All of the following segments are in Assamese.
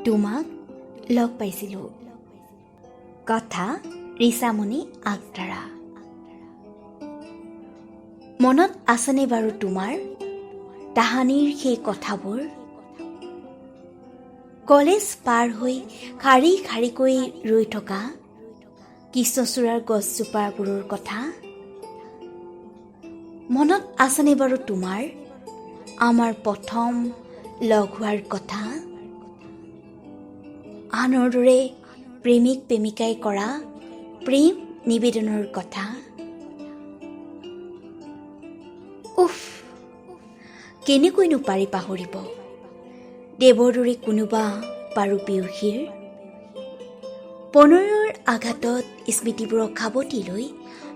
তোমাক লগ পাইছিলোঁ। কথা ৰিচামণি আগধাৰা। মনত আছেনে বাৰু তোমাৰ তাহানিৰ সেই কথাবোৰ? কলেজ পাৰ হৈ শাৰী শাৰীকৈ ৰৈ থকা কৃষ্ণচূড়াৰ গছজোপাবোৰৰ কথা? মনত আছেনে বাৰু তোমাৰ আমাৰ প্ৰথম লগ হোৱাৰ কথা? আনৰ দৰে প্ৰেমিক প্ৰেমিকাই কৰা প্ৰেম নিবেদনৰ কথা? উফ, কেনেকৈনো পাৰি পাহৰিব দেৱৰ দৰে কোনোবা পাৰো পিয়সীৰ? প্ৰণয়ৰ আঘাতত স্মৃতিবোৰক সাৱটি লৈ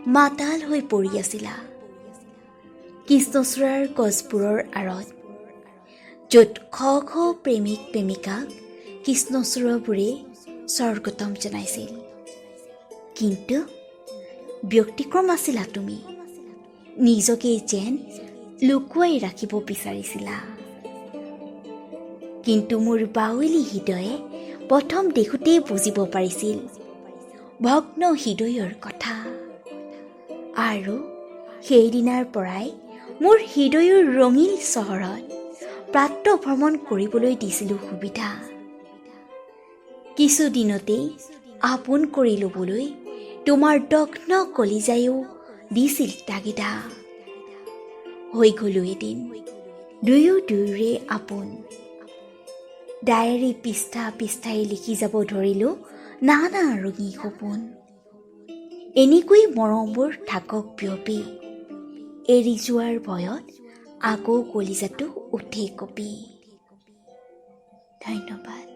মাতাল হৈ পৰি আছিলা কৃষ্ণচূড়াৰ গছবোৰৰ আঁৰত, য'ত শ শ প্ৰেমিক প্ৰেমিকাক কৃষ্ণচূড়াবোৰে স্বৰ্গতম জনাইছিল। কিন্তু ব্যতিক্ৰম আছিলা তুমি, নিজকে যেন লুকুৱাই ৰাখিব বিচাৰিছিলা। কিন্তু মোৰ বাৱলী হৃদয়ে প্ৰথম দেখোঁতেই বুজিব পাৰিছিল ভগ্ন হৃদয়ৰ কথা। আৰু সেইদিনাৰ পৰাই মোৰ হৃদয়ৰ ৰঙীন চহৰত প্ৰাতঃ ভ্ৰমণ কৰিবলৈ দিছিলোঁ সুবিধা। কিছুদিনতেই আপোন কৰি ল'বলৈ তোমাৰ দগ্ন কলিজায়ো দিছিল তাগিদা। হৈ গ'লো এদিন দুয়ো দুয়োৰে আপোন। ডায়েৰী পৃষ্ঠা পৃষ্ঠাই লিখি যাব ধৰিলোঁ নানা ৰঙী সপোন। এনেকৈ মৰমবোৰ থাকক বিয়পি, এৰি যোৱাৰ ভয়ত আকৌ কলিজাটো উঠে কঁপি। ধন্যবাদ।